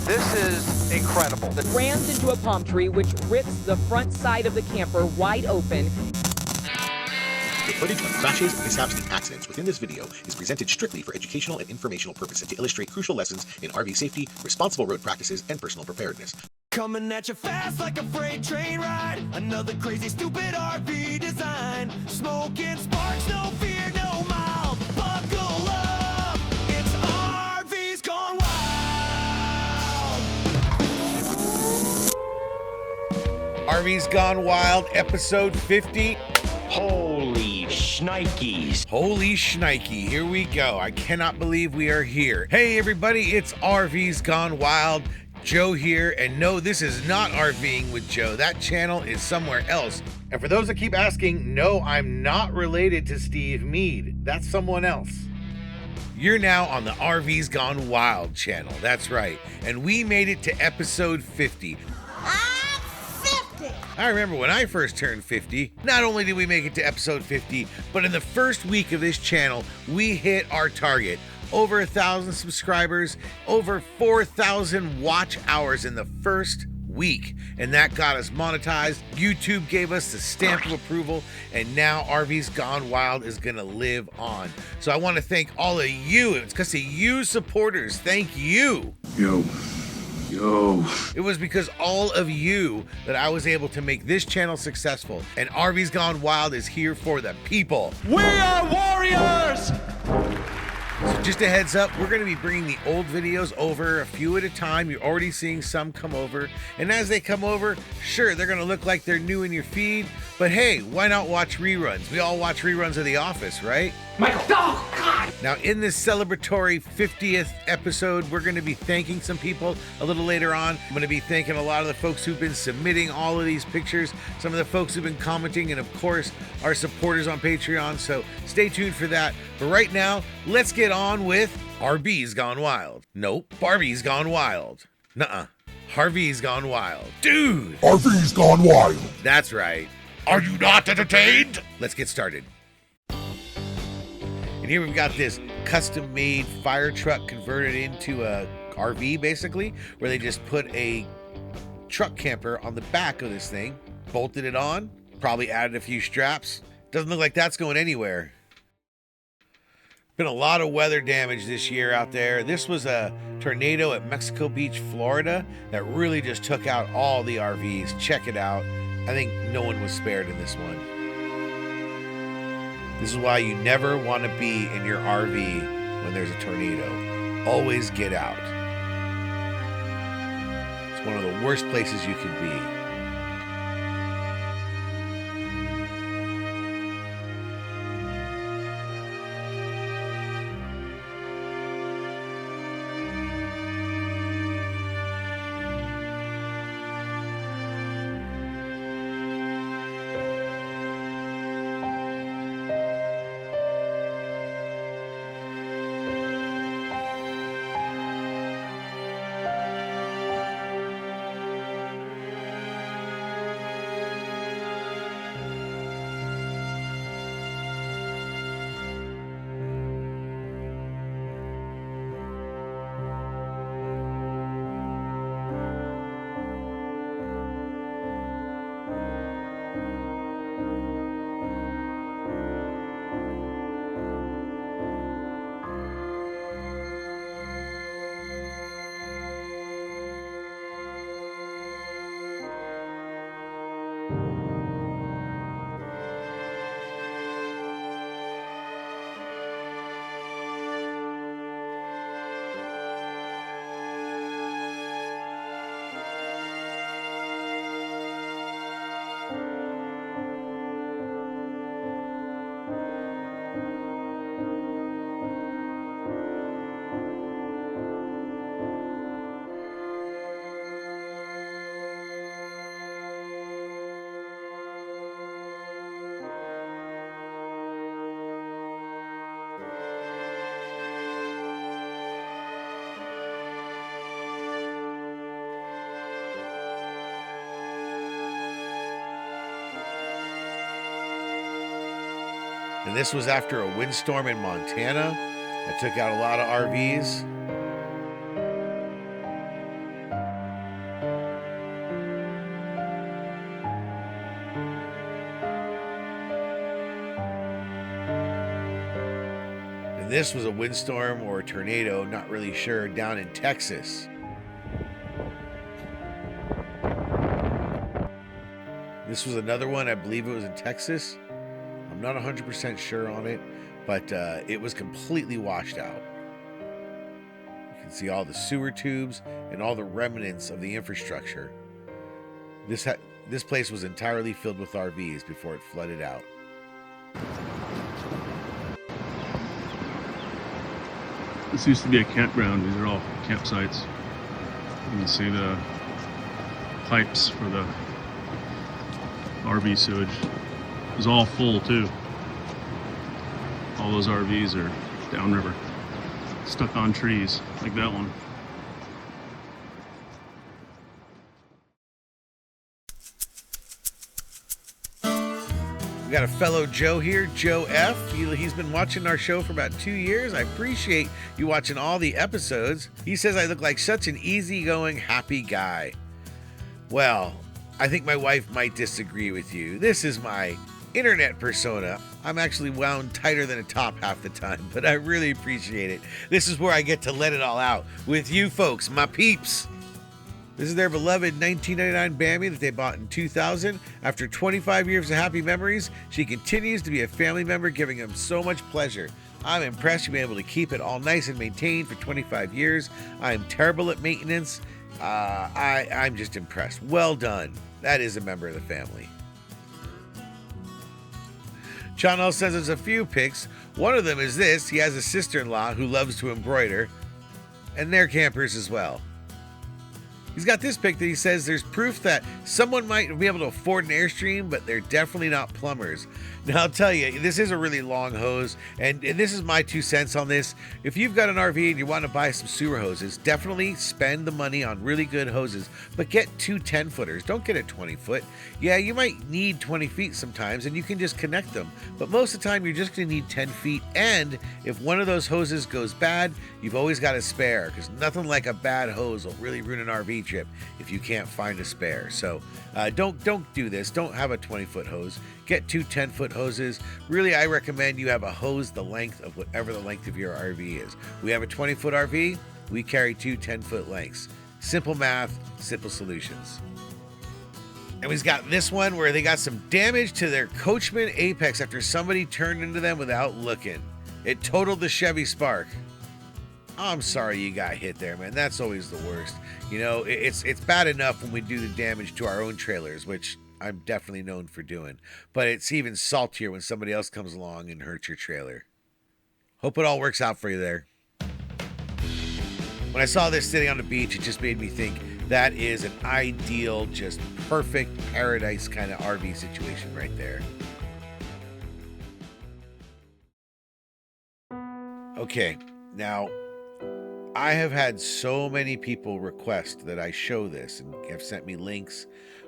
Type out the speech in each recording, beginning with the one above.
This is incredible. Rams into a palm tree, which rips the front side of the camper wide open. The footage of crashes, mishaps, and accidents within this video is presented strictly for educational and informational purposes to illustrate crucial lessons in RV safety, responsible road practices, and personal preparedness. Coming at you fast like a freight train ride. Another crazy, stupid RV design. Smoking sparks, no fear, no mild. Buckle up, it's RVs Gone Wild. RVs Gone Wild, episode 50. Holy shnikes. Holy shnikey, here we go. I cannot believe we are here. Hey everybody, it's RVs Gone Wild. Joe here, and no, this is not RVing with Joe. That channel is somewhere else. And for those that keep asking, no, I'm not related to Steve Mead. That's someone else. You're now on the RVs Gone Wild channel. That's right. And we made it to episode 50. I remember when I first turned 50, not only did we make it to episode 50, but in the first week of this channel, we hit our target. Over 1,000 subscribers, over 4,000 watch hours in the first week. And that got us monetized. YouTube gave us the stamp of approval, and now RVs Gone Wild is gonna live on. So I wanna thank all of you. It's because of you supporters. Thank you. Yo. It was because all of you that I was able to make this channel successful. And RVs Gone Wild is here for the people. We are warriors! So just a heads up, we're going to be bringing the old videos over a few at a time. You're already seeing some come over. And as they come over, sure, they're going to look like they're new in your feed. But hey, why not watch reruns? We all watch reruns of The Office, right? Michael, oh God! Now, in this celebratory 50th episode, we're going to be thanking some people a little later on. I'm going to be thanking a lot of the folks who've been submitting all of these pictures, some of the folks who've been commenting, and of course, our supporters on Patreon. So stay tuned for that. But right now, let's get on with RVs Gone Wild. Nope, Barbie's Gone Wild. Nuh-uh, Harvey's Gone Wild. Dude! RVs Gone Wild. That's right. Are you not entertained? Let's get started. And here we've got this custom-made fire truck converted into a RV, basically, where they just put a truck camper on the back of this thing, bolted it on, probably added a few straps. Doesn't look like that's going anywhere. Been a lot of weather damage this year out there. This was a tornado at Mexico Beach, Florida, that really just took out all the RVs. Check it out. I think no one was spared in this one. This is why you never want to be in your RV when there's a tornado. Always get out. It's one of the worst places you could be. And this was after a windstorm in Montana that took out a lot of RVs. And this was a windstorm or a tornado, not really sure, down in Texas. This was another one, I believe it was in Texas. I'm not 100% sure on it, but it was completely washed out. You can see all the sewer tubes and all the remnants of the infrastructure. This place was entirely filled with RVs before it flooded out. This used to be a campground. These are all campsites. You can see the pipes for the RV sewage. It was all full too. All those RVs are downriver, stuck on trees, like that one. We got a fellow Joe here, Joe F. He's been watching our show for about 2 years. I appreciate you watching all the episodes. He says I look like such an easygoing, happy guy. Well, I think my wife might disagree with you. This is my internet persona. I'm actually wound tighter than a top half the time, but I really appreciate it. This is where I get to let it all out with you folks, my peeps. This is their beloved 1999 Bambi that they bought in 2000. After 25 years of happy memories, she continues to be a family member, giving them so much pleasure. I'm impressed you've been able to keep it all nice and maintained for 25 years. I'm terrible at maintenance. I'm just impressed. Well done. That is a member of the family. John L sends us a few pics. One of them is this. He has a sister-in-law who loves to embroider, and they're campers as well. He's got this pic that he says there's proof that someone might be able to afford an Airstream, but they're definitely not plumbers. Now, I'll tell you, this is a really long hose, and this is my 2 cents on this. If you've got an RV and you want to buy some sewer hoses, definitely spend the money on really good hoses, but get 2 10-footers. Don't get a 20-foot. Yeah, you might need 20 feet sometimes, and you can just connect them, but most of the time you're just going to need 10 feet, and if one of those hoses goes bad, you've always got a spare, because nothing like a bad hose will really ruin an RV trip if you can't find a spare. So don't do this. Don't have a 20-foot hose. Get 2 10-foot hoses. Really, I recommend you have a hose the length of whatever the length of your RV is. We have a 20-foot RV. We carry 2 10-foot lengths. Simple math, simple solutions. And we've got this one where they got some damage to their Coachman Apex after somebody turned into them without looking. It totaled the Chevy Spark. I'm sorry you got hit there, man. That's always the worst. You know, it's bad enough when we do the damage to our own trailers, which I'm definitely known for doing. But it's even saltier when somebody else comes along and hurts your trailer. Hope it all works out for you there. When I saw this sitting on the beach, it just made me think that is an ideal, just perfect paradise kind of RV situation right there. Okay, now I have had so many people request that I show this and have sent me links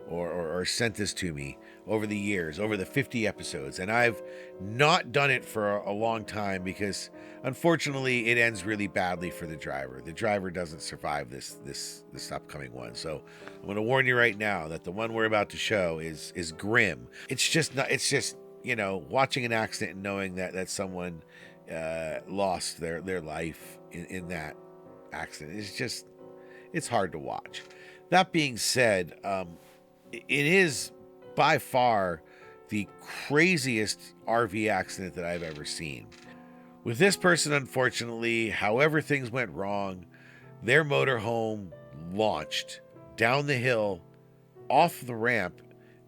or sent this to me over the years, over the 50 episodes. And I've not done it for a long time because unfortunately it ends really badly for the driver. The driver doesn't survive this upcoming one. So I'm going to warn you right now that the one we're about to show is grim. It's just, you know, watching an accident and knowing that someone lost their life in that accident. It's hard to watch. That being said, it is by far the craziest RV accident that I've ever seen. With this person, unfortunately, however things went wrong, their motorhome launched down the hill, off the ramp,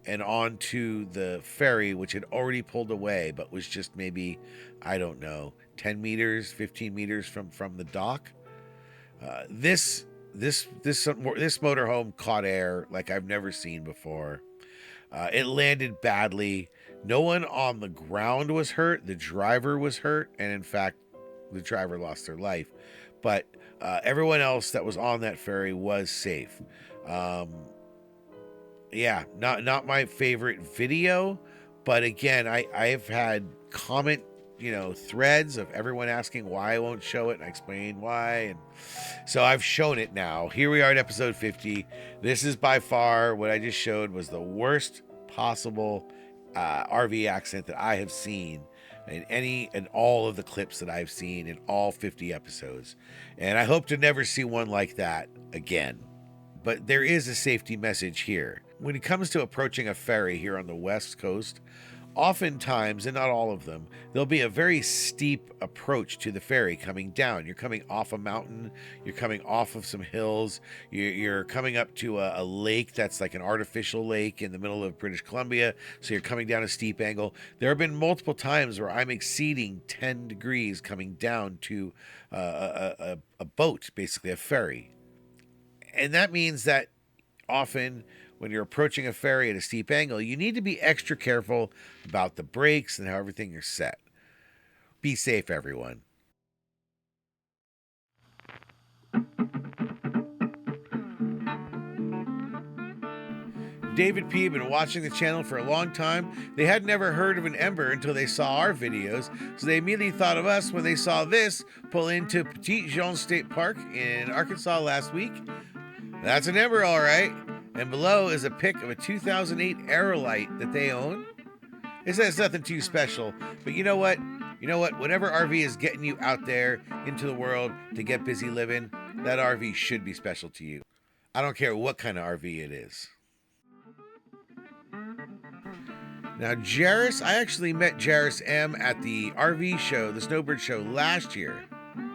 and onto the ferry, which had already pulled away, but was just maybe, I don't know, 10 meters, 15 meters from the dock. This motorhome caught air like I've never seen before. It landed badly. No one on the ground was hurt. The driver was hurt, and in fact, the driver lost their life. But everyone else that was on that ferry was safe. Yeah, not my favorite video, but again, I have had comment, threads of everyone asking why I won't show it, and I explained why, and so I've shown it now. Here we are at episode 50. This is by far what I just showed was the worst possible RV accident that I have seen in any and all of the clips that I've seen in all 50 episodes. And I hope to never see one like that again. But there is a safety message here. When it comes to approaching a ferry here on the West Coast, oftentimes, and not all of them, there'll be a very steep approach to the ferry coming down. You're coming off a mountain, you're coming off of some hills, you're coming up to a lake that's like an artificial lake in the middle of British Columbia, so you're coming down a steep angle. There have been multiple times where I'm exceeding 10 degrees coming down to a boat, basically a ferry. And that means that often when you're approaching a ferry at a steep angle, you need to be extra careful about the brakes and how everything is set. Be safe, everyone. David P. had been watching the channel for a long time. They had never heard of an ember until they saw our videos, so they immediately thought of us when they saw this pull into Petit Jean State Park in Arkansas last week. That's an ember, all right. And below is a pic of a 2008 Aerolite that they own. It says nothing too special, but you know what? Whatever RV is getting you out there into the world to get busy living, that RV should be special to you. I don't care what kind of RV it is. Now, Jairus, I actually met Jairus M at the RV show, the Snowbird show last year.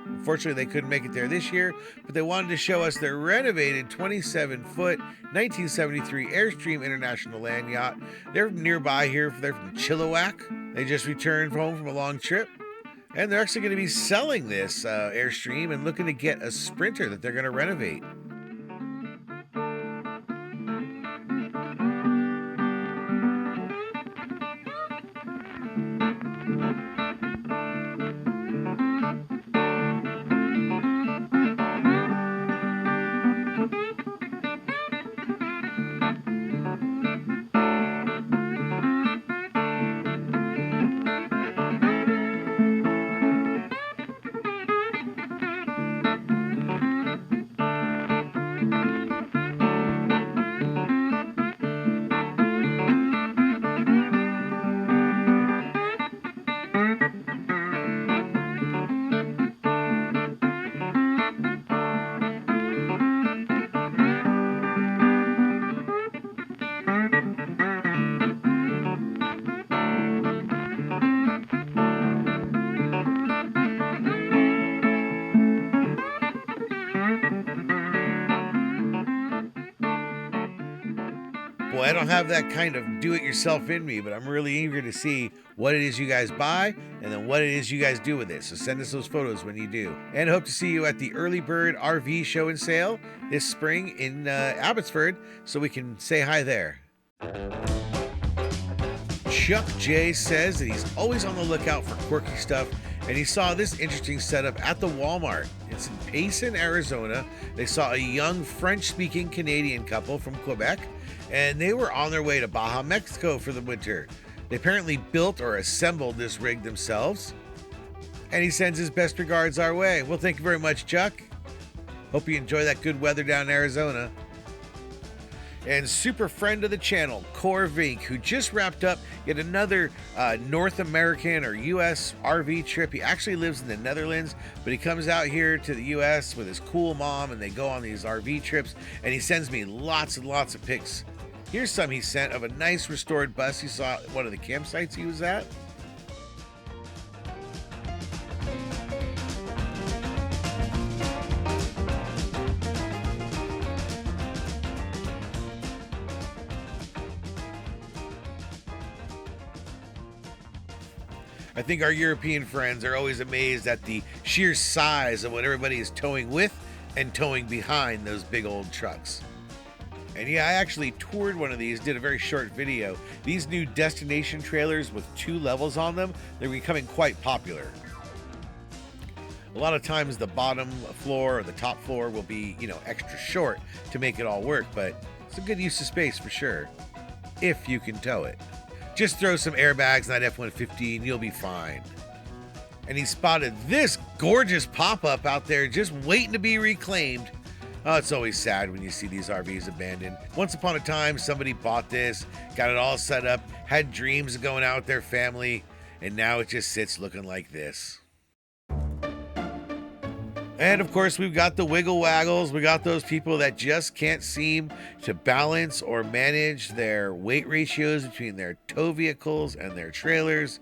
Unfortunately, they couldn't make it there this year, but they wanted to show us their renovated 27-foot 1973 Airstream International land yacht. They're nearby here. They're from Chilliwack. They just returned home from a long trip, and they're actually going to be selling this Airstream and looking to get a Sprinter that they're going to renovate. Boy, I don't have that kind of do-it-yourself in me, but I'm really eager to see what it is you guys buy and then what it is you guys do with it. So send us those photos when you do. And hope to see you at the Early Bird RV show and sale this spring in Abbotsford so we can say hi there. Chuck J says that he's always on the lookout for quirky stuff, and he saw this interesting setup at the Walmart. It's in Payson, Arizona. They saw a young French-speaking Canadian couple from Quebec, and they were on their way to Baja, Mexico for the winter. They apparently built or assembled this rig themselves, and he sends his best regards our way. Well, thank you very much, Chuck. Hope you enjoy that good weather down in Arizona. And super friend of the channel, Quirky, who just wrapped up yet another North American or U.S. RV trip. He actually lives in the Netherlands, but he comes out here to the U.S. with his cool mom, and they go on these RV trips, and he sends me lots and lots of pics. Here's some he sent of a nice restored bus he saw at one of the campsites he was at. I think our European friends are always amazed at the sheer size of what everybody is towing with and towing behind those big old trucks. And yeah, I actually toured one of these, did a very short video. These new destination trailers with 2 levels on them, they're becoming quite popular. A lot of times the bottom floor or the top floor will be, extra short to make it all work, but it's a good use of space for sure, if you can tow it. Just throw some airbags in that F-150 and you'll be fine. And he spotted this gorgeous pop-up out there just waiting to be reclaimed. Oh, it's always sad when you see these RVs abandoned. Once upon a time, somebody bought this, got it all set up, had dreams of going out with their family, and now it just sits looking like this. And of course, we've got the wiggle waggles. We got those people that just can't seem to balance or manage their weight ratios between their tow vehicles and their trailers.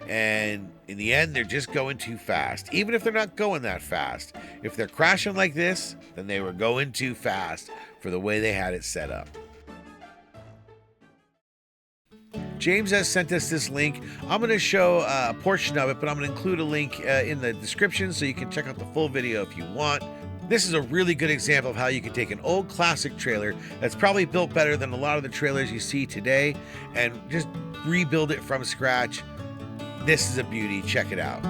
And in the end, they're just going too fast, even if they're not going that fast. If they're crashing like this, then they were going too fast for the way they had it set up. James has sent us this link. I'm going to show a portion of it, but I'm going to include a link in the description so you can check out the full video if you want. This is a really good example of how you can take an old classic trailer that's probably built better than a lot of the trailers you see today and just rebuild it from scratch. This is a beauty. Check it out.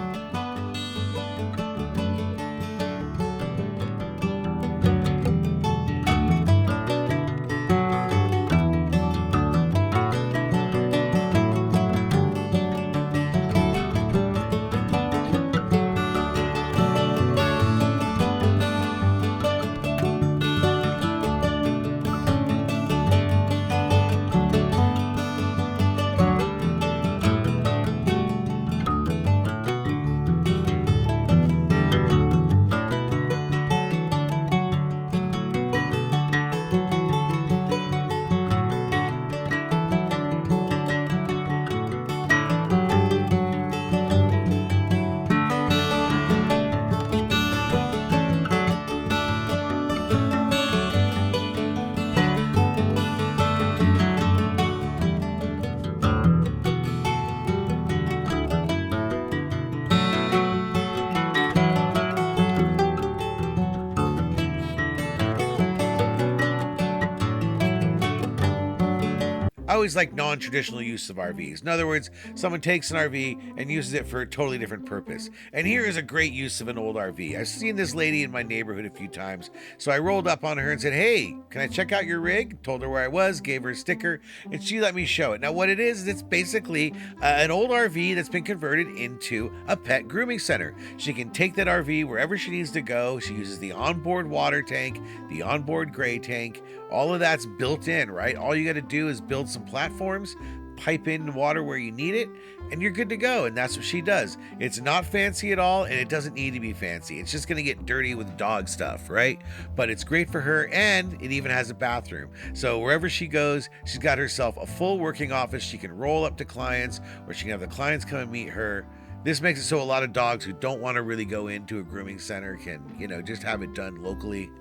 I always like non-traditional use of RVs. In other words, someone takes an RV and uses it for a totally different purpose. And here is a great use of an old RV. I've seen this lady in my neighborhood a few times, so I rolled up on her and said, "Hey, can I check out your rig?" Told her where I was, gave her a sticker, and she let me show it. Now what it is it's basically an old RV that's been converted into a pet grooming center. She can take that RV wherever she needs to go. She uses the onboard water tank, the onboard gray tank. All of that's built in, right? All you got to do is build some platforms, pipe in water where you need it, and you're good to go. And that's what she does. It's not fancy at all, and it doesn't need to be fancy. It's just going to get dirty with dog stuff, right? But it's great for her, and it even has a bathroom. So wherever she goes, she's got herself a full working office. She can roll up to clients, or she can have the clients come and meet her. This makes it so a lot of dogs who don't want to really go into a grooming center can, just have it done locally.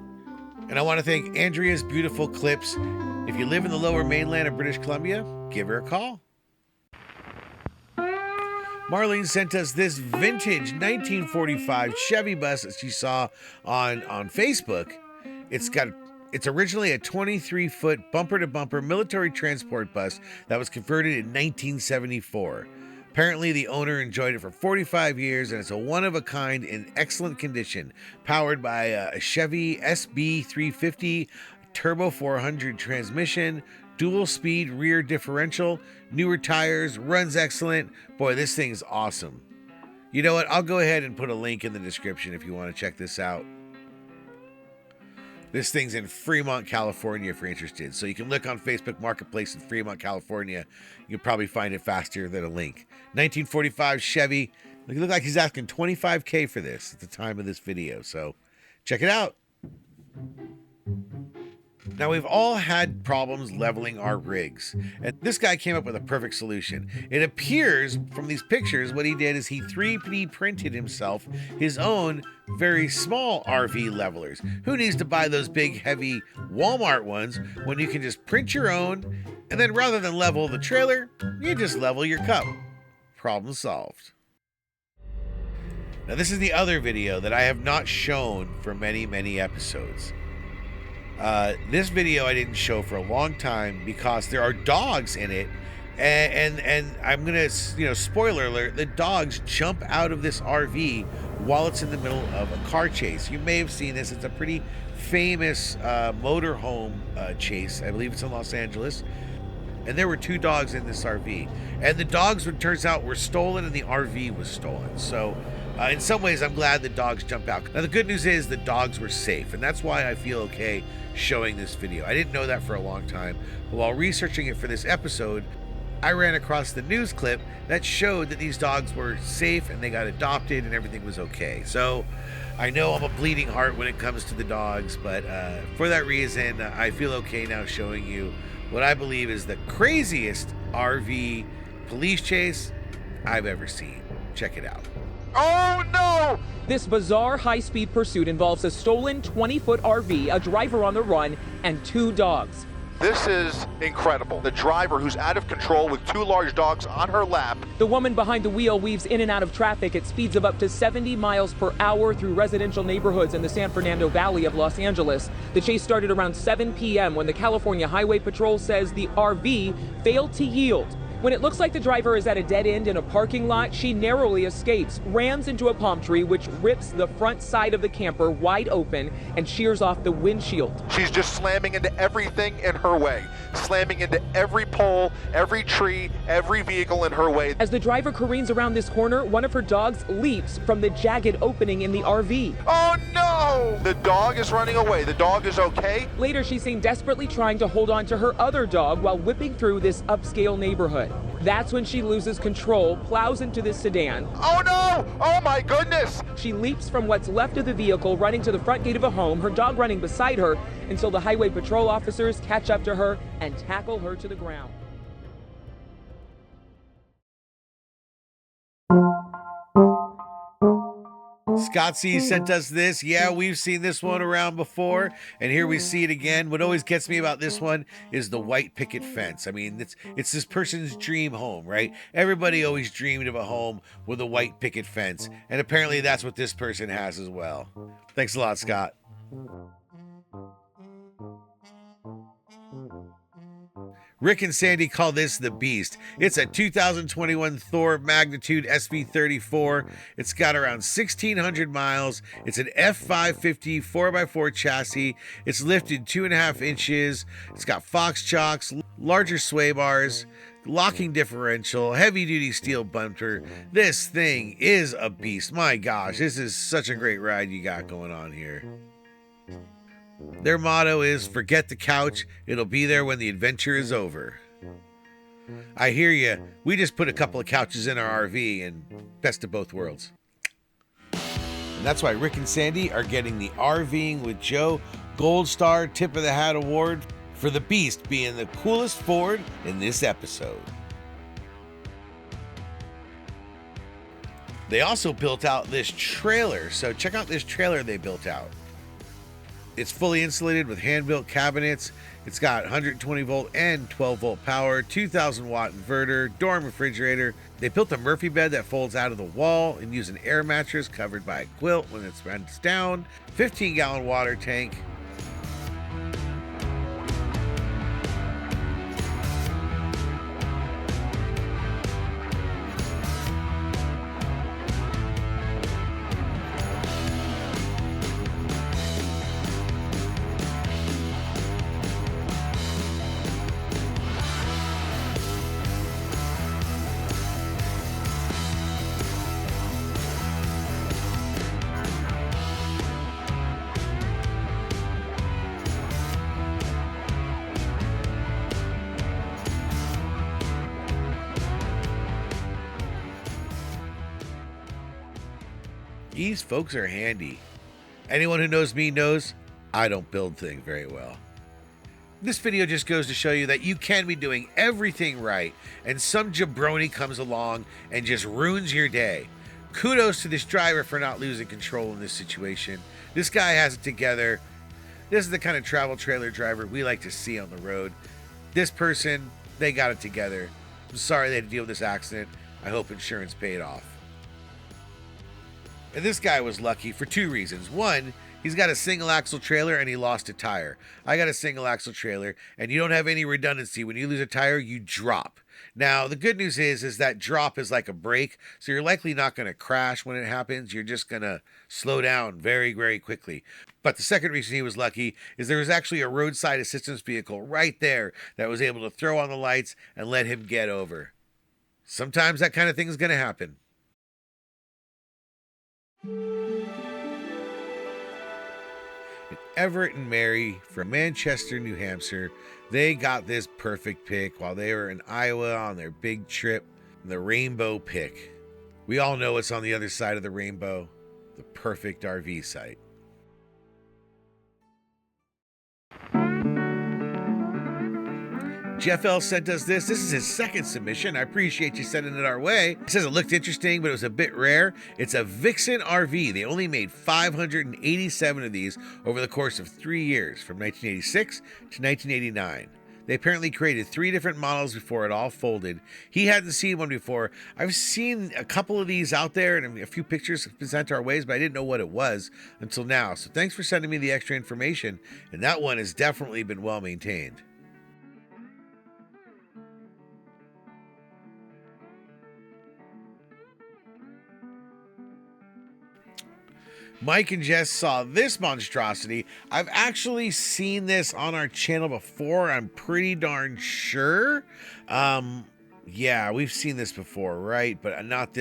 And I want to thank Andrea's Beautiful Clips. If you live in the lower mainland of British Columbia, give her a call. Marlene sent us this vintage 1945 Chevy bus that she saw on Facebook. It's originally a 23-foot bumper-to-bumper military transport bus that was converted in 1974. Apparently, the owner enjoyed it for 45 years, and it's a one-of-a-kind in excellent condition, powered by a Chevy SB350 Turbo 400 transmission, dual-speed rear differential, newer tires, runs excellent. Boy, this thing's awesome. You know what? I'll go ahead and put a link in the description if you want to check this out. This thing's in Fremont, California, if you're interested. So you can look on Facebook Marketplace in Fremont, California. You'll probably find it faster than a link. 1945 Chevy. It looks like he's asking $25K for this at the time of this video. So check it out. Now, we've all had problems leveling our rigs, and this guy came up with a perfect solution. It appears from these pictures what he did is he 3D printed himself his own very small RV levelers. Who needs to buy those big, heavy Walmart ones when you can just print your own, and then rather than level the trailer, you just level your cup. Problem solved. Now, this is the other video that I have not shown for many, many episodes. This video I didn't show for a long time because there are dogs in it, and I'm gonna, spoiler alert, the dogs jump out of this RV while it's in the middle of a car chase. You may have seen this. It's a pretty famous motorhome chase. I believe it's in Los Angeles. And there were 2 dogs in this RV. And the dogs, it turns out, were stolen and the RV was stolen. So in some ways, I'm glad the dogs jumped out. Now, the good news is the dogs were safe, and that's why I feel okay showing this video. I didn't know that for a long time, but while researching it for this episode, I ran across the news clip that showed that these dogs were safe and they got adopted and everything was okay. So I know I'm a bleeding heart when it comes to the dogs, but for that reason, I feel okay now showing you what I believe is the craziest RV police chase I've ever seen. Check it out. Oh no! This bizarre high-speed pursuit involves a stolen 20-foot RV, a driver on the run, and 2 dogs. This is incredible. The driver, who's out of control with 2 large dogs on her lap. The woman behind the wheel weaves in and out of traffic at speeds of up to 70 miles per hour through residential neighborhoods in the San Fernando Valley of Los Angeles. The chase started around 7 p.m. when the California Highway Patrol says the RV failed to yield. When it looks like the driver is at a dead end in a parking lot, she narrowly escapes, rams into a palm tree, which rips the front side of the camper wide open and shears off the windshield. She's just slamming into everything in her way. Slamming into every pole, every tree, every vehicle in her way. As the driver careens around this corner, one of her dogs leaps from the jagged opening in the RV. Oh no! The dog is running away. The dog is okay. Later, she's seen desperately trying to hold on to her other dog while whipping through this upscale neighborhood. That's when she loses control, plows into this sedan. Oh no! Oh my goodness! She leaps from what's left of the vehicle, running to the front gate of a home, her dog running beside her, until the highway patrol officers catch up to her and tackle her to the ground. Scott C sent us this. Yeah, we've seen this one around before, and here we see it again. What always gets me about this one is the white picket fence. I mean, it's this person's dream home, right? Everybody always dreamed of a home with a white picket fence, and apparently that's what this person has as well. Thanks a lot, Scott. Rick and Sandy call this the Beast. It's a 2021 Thor Magnitude SV34. It's got around 1,600 miles. It's an F550 4x4 chassis. It's lifted 2.5 inches. It's got Fox chocks, larger sway bars, locking differential, heavy-duty steel bumper. This thing is a beast. My gosh, this is such a great ride you got going on here. Their motto is, forget the couch, it'll be there when the adventure is over. I hear you. We just put a couple of couches in our RV and best of both worlds. And that's why Rick and Sandy are getting the RVing with Joe Gold Star Tip of the Hat Award for the Beast being the coolest Ford in this episode. They also built out this trailer, so check out this trailer they built out. It's fully insulated with hand-built cabinets. It's got 120 volt and 12 volt power, 2,000 watt inverter, dorm refrigerator. They built a Murphy bed that folds out of the wall and use an air mattress covered by a quilt when it's bent down, 15-gallon water tank. These folks are handy. Anyone who knows me knows I don't build things very well. This video just goes to show you that you can be doing everything right and some jabroni comes along and just ruins your day. Kudos to this driver for not losing control in this situation. This guy has it together. This is the kind of travel trailer driver we like to see on the road. This person, they got it together. I'm sorry they had to deal with this accident. I hope insurance paid off. And this guy was lucky for 2 reasons. One, he's got a single axle trailer and he lost a tire. I got a single axle trailer and you don't have any redundancy. When you lose a tire, you drop. Now, the good news is that drop is like a brake, so you're likely not going to crash when it happens. You're just going to slow down very, very quickly. But the second reason he was lucky is there was actually a roadside assistance vehicle right there that was able to throw on the lights and let him get over. Sometimes that kind of thing is going to happen. Everett and Mary from Manchester, New Hampshire, They got this perfect pic while they were in Iowa on their big trip, the rainbow pic. We all know what's on the other side of the rainbow, the perfect RV site. Jeff L sent us this. This is his second submission. I appreciate you sending it our way. It says it looked interesting, but it was a bit rare. It's a Vixen RV. They only made 587 of these over the course of 3 years, from 1986 to 1989. They apparently created 3 different models before it all folded. He hadn't seen one before. I've seen a couple of these out there and a few pictures sent our ways, but I didn't know what it was until now. So thanks for sending me the extra information. And that one has definitely been well maintained. Mike and Jess saw this monstrosity. I've actually seen this on our channel before, I'm pretty darn sure. Yeah, we've seen this before, right? But not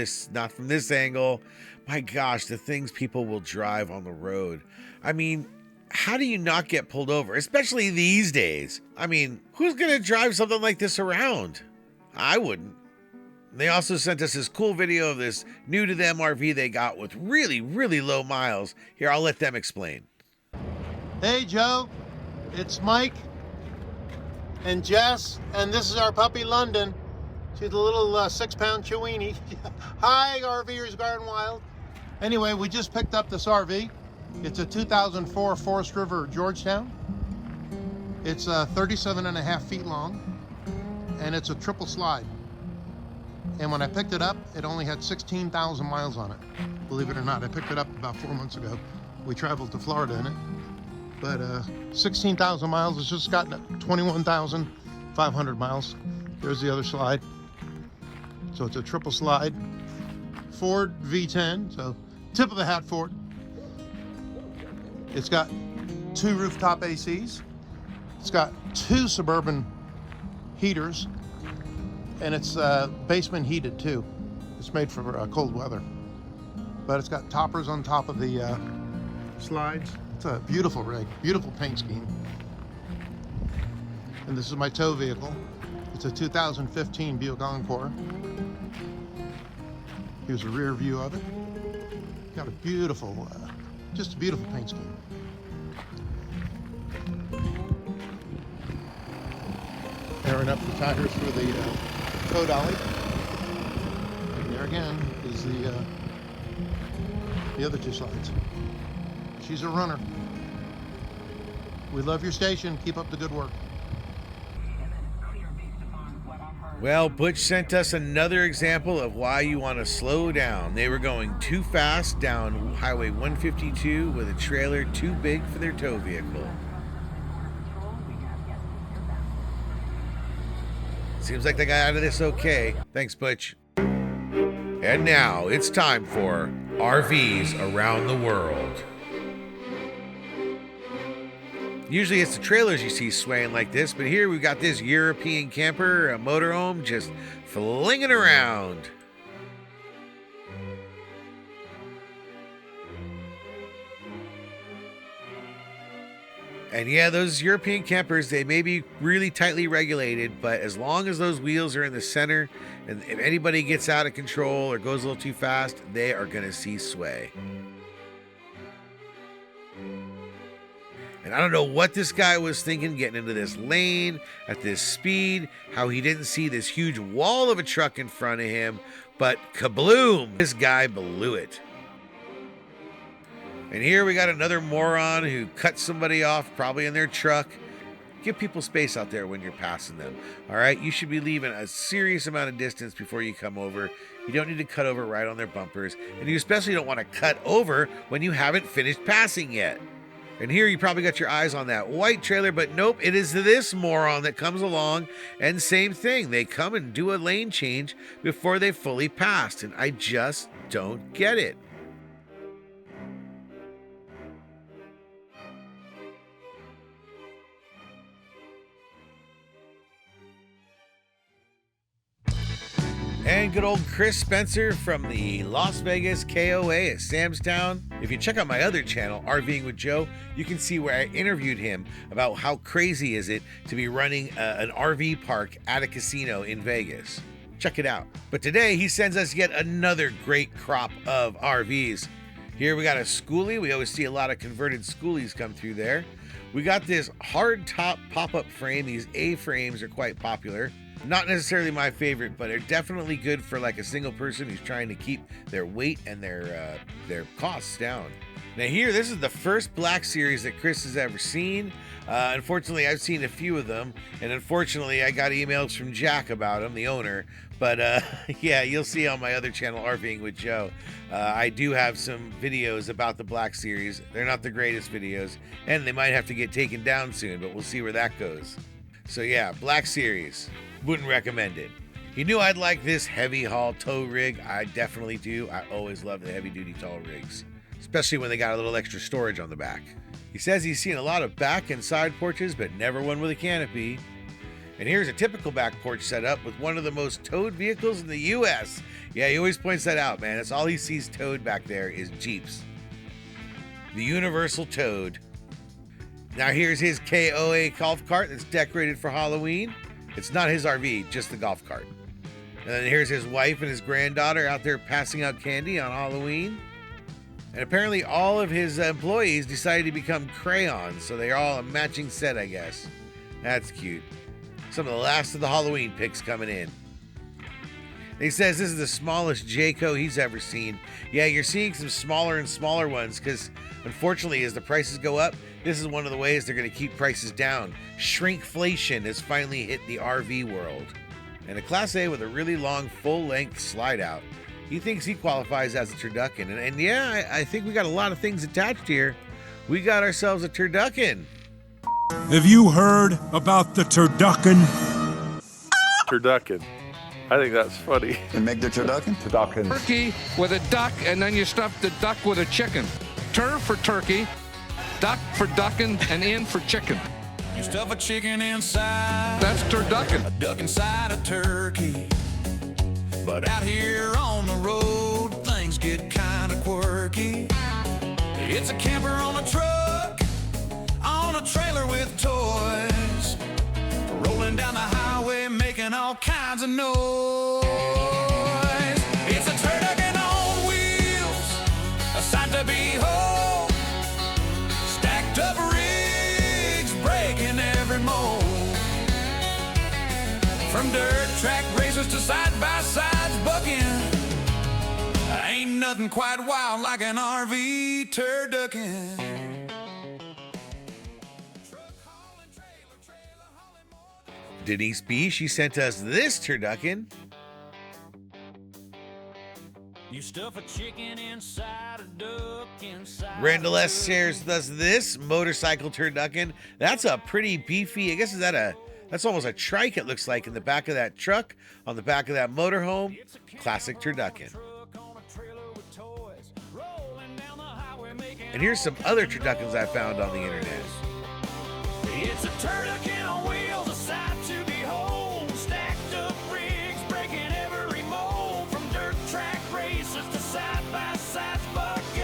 from this angle. My gosh, the things people will drive on the road. I mean, how do you not get pulled over? Especially these days. I mean, who's gonna drive something like this around? I wouldn't. They also sent us this cool video of this new to them RV they got with really, really low miles. Here, I'll let them explain. Hey Joe, it's Mike and Jess, and this is our puppy London. She's a little 6-pound Chewini. Hi, RVers Gone Wild. Anyway, we just picked up this RV. It's a 2004 Forest River Georgetown. It's 37.5 feet long, and it's a triple slide. And when I picked it up, it only had 16,000 miles on it. Believe it or not, I picked it up about 4 months ago. We traveled to Florida in it. But 16,000 miles, it's just gotten 21,500 miles. There's the other slide. So it's a triple slide. Ford V10, so tip of the hat Ford. It's got 2 rooftop ACs. It's got 2 Suburban heaters. And it's basement heated too. It's made for cold weather. But it's got toppers on top of the slides. It's a beautiful rig, beautiful paint scheme. And this is my tow vehicle. It's a 2015 Buick Encore. Here's a rear view of it. Got a beautiful, just a beautiful paint scheme. Airing up the tires for the tow dolly. And there again is the other 2 slides. She's a runner. We love your station. Keep up the good work. Well, Butch sent us another example of why you want to slow down. They were going too fast down Highway 152 with a trailer too big for their tow vehicle. Seems like they got out of this okay. Thanks, Butch. And now it's time for RVs around the world. Usually it's the trailers you see swaying like this, but here we've got this European camper, a motorhome, just flinging around. And yeah, those European campers, they may be really tightly regulated, but as long as those wheels are in the center, and if anybody gets out of control or goes a little too fast, they are going to see sway. And I don't know what this guy was thinking getting into this lane at this speed, how he didn't see this huge wall of a truck in front of him, but kabloom, this guy blew it. And here we got another moron who cut somebody off, probably in their truck. Give people space out there when you're passing them. All right, you should be leaving a serious amount of distance before you come over. You don't need to cut over right on their bumpers. And you especially don't want to cut over when you haven't finished passing yet. And here you probably got your eyes on that white trailer, but nope, it is this moron that comes along, and same thing. They come and do a lane change before they fully passed, and I just don't get it. And good old Chris Spencer from the Las Vegas KOA at Samstown. If you check out my other channel, RVing with Joe, you can see where I interviewed him about how crazy is it to be running an RV park at a casino in Vegas. Check it out. But today he sends us yet another great crop of RVs. Here we got a schoolie. We always see a lot of converted schoolies come through there. We got this hard top pop-up frame. These A-frames are quite popular. Not necessarily my favorite, but they're definitely good for like a single person who's trying to keep their weight and their costs down. Now here, this is the first Black Series that Chris has ever seen. Unfortunately, I've seen a few of them, and unfortunately, I got emails from Jack about them, the owner. But yeah, you'll see on my other channel, RVing with Joe, I do have some videos about the Black Series. They're not the greatest videos, and they might have to get taken down soon, but we'll see where that goes. So yeah, Black Series. Wouldn't recommend it. He knew I'd like this heavy haul tow rig. I definitely do. I always love the heavy duty tow rigs, especially when they got a little extra storage on the back. He says he's seen a lot of back and side porches, but never one with a canopy. And here's a typical back porch setup with one of the most towed vehicles in the US. Yeah, he always points that out, man. That's all he sees towed back there is Jeeps. The Universal Towed. Now here's his KOA golf cart that's decorated for Halloween. It's not his RV, just the golf cart. And then here's his wife and his granddaughter out there passing out candy on Halloween. And apparently all of his employees decided to become crayons, so they're all a matching set, I guess. That's cute. Some of the last of the Halloween pics coming in. He says this is the smallest Jayco he's ever seen. Yeah, you're seeing some smaller and smaller ones because unfortunately as the prices go up, this is one of the ways they're going to keep prices down. Shrinkflation has finally hit the RV world. And a Class A with a really long full-length slide out. He thinks he qualifies as a turducken. And yeah, I think we got a lot of things attached here. We got ourselves a turducken. Have you heard about the turducken? Turducken. I think that's funny. And make the turducken? Turduckens. Turkey with a duck, and then you stuff the duck with a chicken. Tur for turkey, duck for ducking, and in for chicken. You stuff a chicken inside. That's turducken. A duck inside a turkey. But out here on the road, things get kinda quirky. It's a camper on a truck, on a trailer with toys, rolling down the highway, making all kinds of noise. It's a turducken on wheels, a sight to behold. Stacked up rigs, breaking every mold. From dirt track racers to side-by-sides bucking, ain't nothing quite wild like an RV turducken. Denise B, she sent us this turducken. You stuff a chicken inside a duck inside. Randall S shares with us this motorcycle turducken. That's a pretty beefy, I guess, that's almost a trike it looks like in the back of that truck, on the back of that motorhome. Classic turducken. And here's some other turduckens I found on the internet. It's a turducken on wheels, a sight to behold. Stacked up rigs, breaking every mold. From dirt track races to side-by-sides bucking.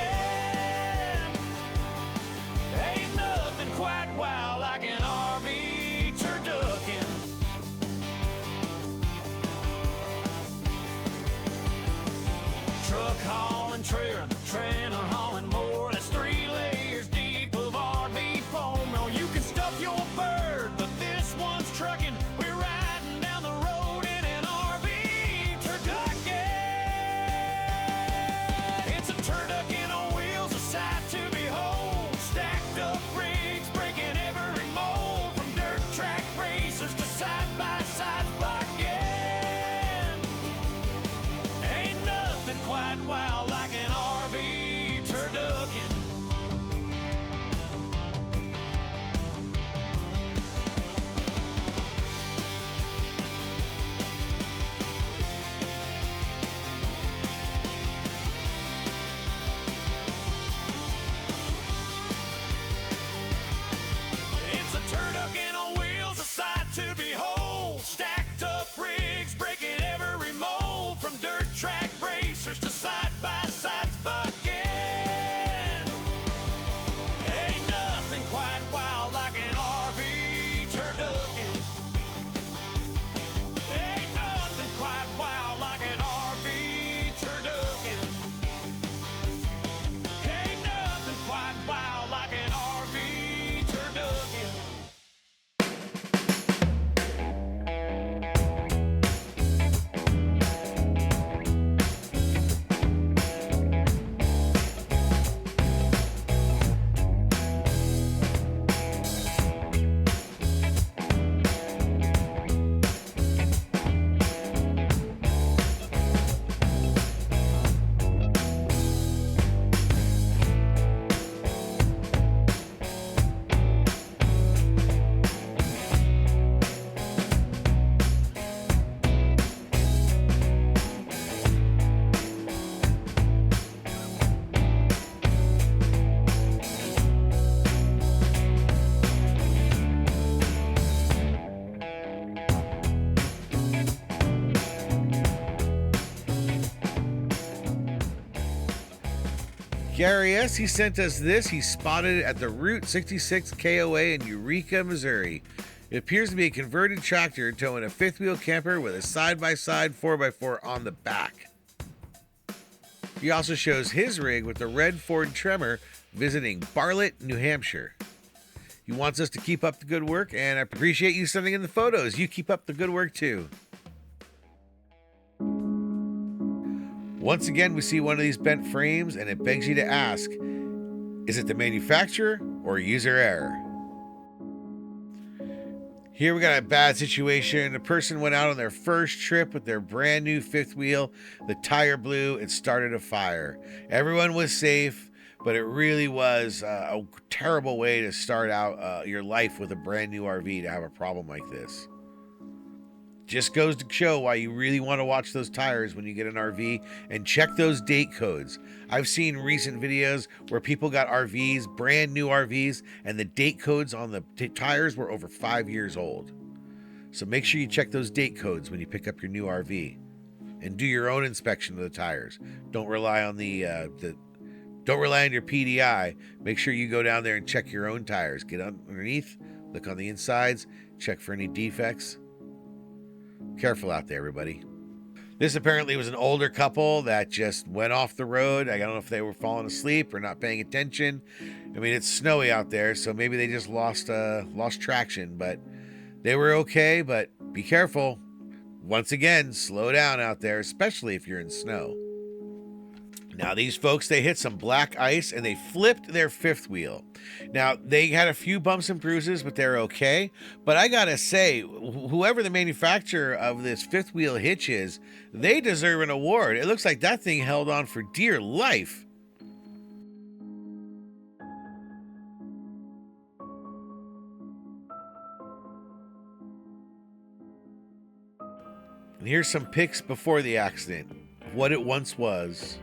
Ain't nothing quite wild like an RV turducken. Truck hauling, trailer hauling more. That's 3 layers deep of RV foam. Oh, you can stuff your bird, but this one's trucking. We're riding down the road in an RV turducken. It's a turducken on wheels, a sight to behold. Stacked up rigs, breaking every mold. From dirt track racers to side-by-sides bucking. Ain't nothing quite wild like an RV Gary S., he sent us this. He spotted it at the Route 66 KOA in Eureka, Missouri. It appears to be a converted tractor towing a fifth wheel camper with a side-by-side 4x4 on the back. He also shows his rig with the red Ford Tremor visiting Bartlett, New Hampshire. He wants us to keep up the good work, and I appreciate you sending in the photos. You keep up the good work too. Once again, we see one of these bent frames, and it begs you to ask, is it the manufacturer or user error? Here we got a bad situation. A person went out on their first trip with their brand new fifth wheel. The tire blew. It started a fire. Everyone was safe, but it really was a terrible way to start out your life with a brand new RV to have a problem like this. Just goes to show why you really want to watch those tires when you get an RV and check those date codes. I've seen recent videos where people got RVs, brand new RVs, and the date codes on the tires were over 5 years old. So make sure you check those date codes when you pick up your new RV and do your own inspection of the tires. Don't rely on don't rely on your PDI. Make sure you go down there and check your own tires. Get underneath, look on the insides, check for any defects. Careful out there, everybody. This apparently was an older couple that just went off the road. I don't know if they were falling asleep or not paying attention. I mean, it's snowy out there, so maybe they just lost traction, but they were okay. But be careful. Once again, slow down out there, especially if you're in snow. Now, these folks, they hit some black ice and they flipped their fifth wheel. Now, they had a few bumps and bruises, but they're okay. But I gotta say, whoever the manufacturer of this fifth wheel hitch is, they deserve an award. It looks like that thing held on for dear life. And here's some pics before the accident of what it once was.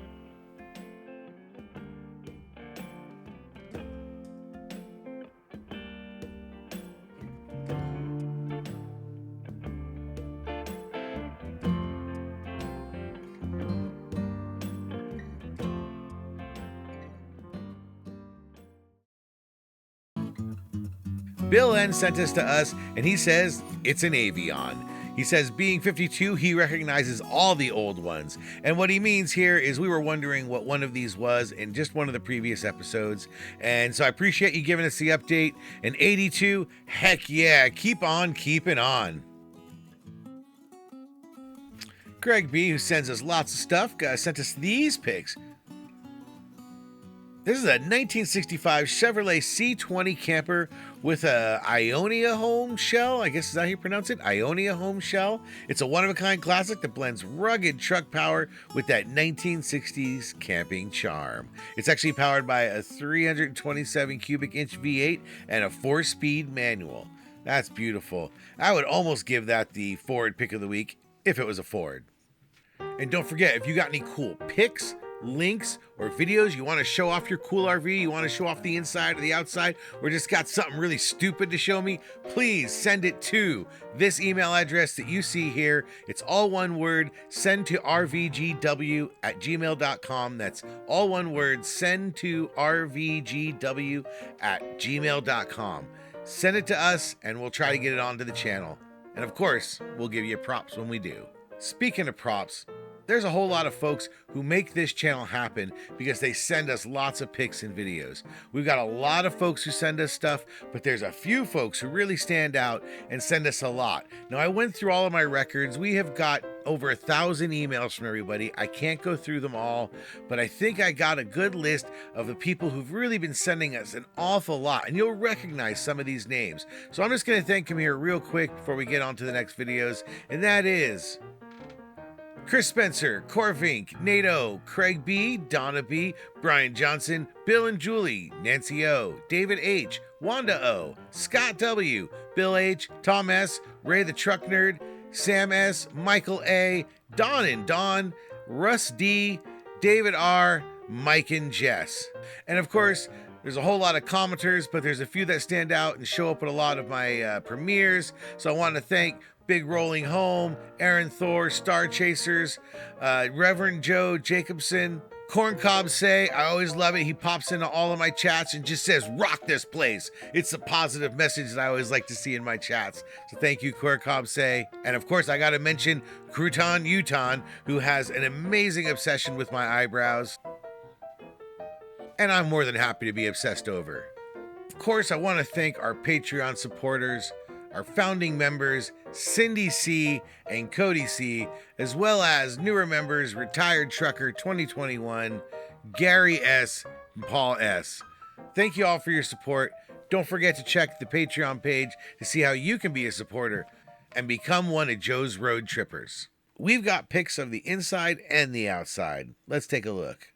Bill N sent this to us, and he says it's an Avion. He says, being 52, he recognizes all the old ones. And what he means here is we were wondering what one of these was in just one of the previous episodes. And so I appreciate you giving us the update. And 82, heck yeah, keep on keeping on. Greg B, who sends us lots of stuff, sent us these pics. This is a 1965 Chevrolet C20 camper with a Ionia home shell. I guess is that how you pronounce it? Ionia home shell. It's a one-of-a-kind classic that blends rugged truck power with that 1960s camping charm. It's actually powered by a 327 cubic inch V8 and a 4-speed manual. That's beautiful. I would almost give that the Ford pick of the week if it was a Ford. And don't forget, if you got any cool pics, links, or videos you want to show off your cool RV, you want to show off the inside or the outside, or just got something really stupid to show me, please send it to this email address that you see here. It's all one word, send to rvgw@gmail.com. That's all one word, send to rvgw@gmail.com. Send it to us and we'll try to get it onto the channel. And of course, we'll give you props when we do. Speaking of props, there's a whole lot of folks who make this channel happen because they send us lots of pics and videos. We've got a lot of folks who send us stuff, but there's a few folks who really stand out and send us a lot. Now, I went through all of my records. We have got over 1,000 emails from everybody. I can't go through them all, but I think I got a good list of the people who've really been sending us an awful lot, and you'll recognize some of these names. So I'm just going to thank them here real quick before we get on to the next videos, and that is Chris Spencer, Corvink, Nato, Craig B, Donna B, Brian Johnson, Bill and Julie, Nancy O, David H, Wanda O, Scott W, Bill H, Tom S, Ray the Truck Nerd, Sam S, Michael A, Don and Don, Russ D, David R, Mike and Jess. And of course, there's a whole lot of commenters, but there's a few that stand out and show up at a lot of my premieres. So I want to thank Big Rolling Home, Aaron Thor, Star Chasers, Reverend Joe Jacobson, Corncob say, I always love it. He pops into all of my chats and just says, rock this place. It's a positive message that I always like to see in my chats. So thank you, Corncob say. And of course, I got to mention Crouton Uton, who has an amazing obsession with my eyebrows. And I'm more than happy to be obsessed over. Of course, I want to thank our Patreon supporters, our founding members, Cindy C. and Cody C., as well as newer members, Retired Trucker 2021, Gary S., and Paul S. Thank you all for your support. Don't forget to check the Patreon page to see how you can be a supporter and become one of Joe's road trippers. We've got pics of the inside and the outside. Let's take a look.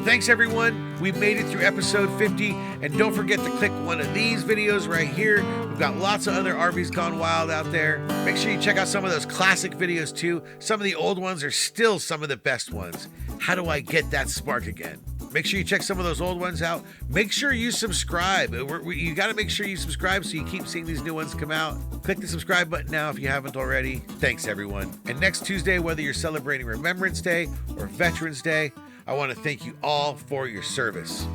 Thanks everyone, we've made it through episode 50, and don't forget to click one of these videos right here. We've got lots of other RVs Gone Wild out there. Make sure you check out some of those classic videos too. Some of the old ones are still some of the best ones. How do I get that spark again? Make sure you check some of those old ones out. Make sure you subscribe. You got to make sure you subscribe so you keep seeing these new ones come out. Click the subscribe button now if you haven't already. Thanks everyone. And next Tuesday, whether you're celebrating Remembrance Day or Veterans Day, I want to thank you all for your service.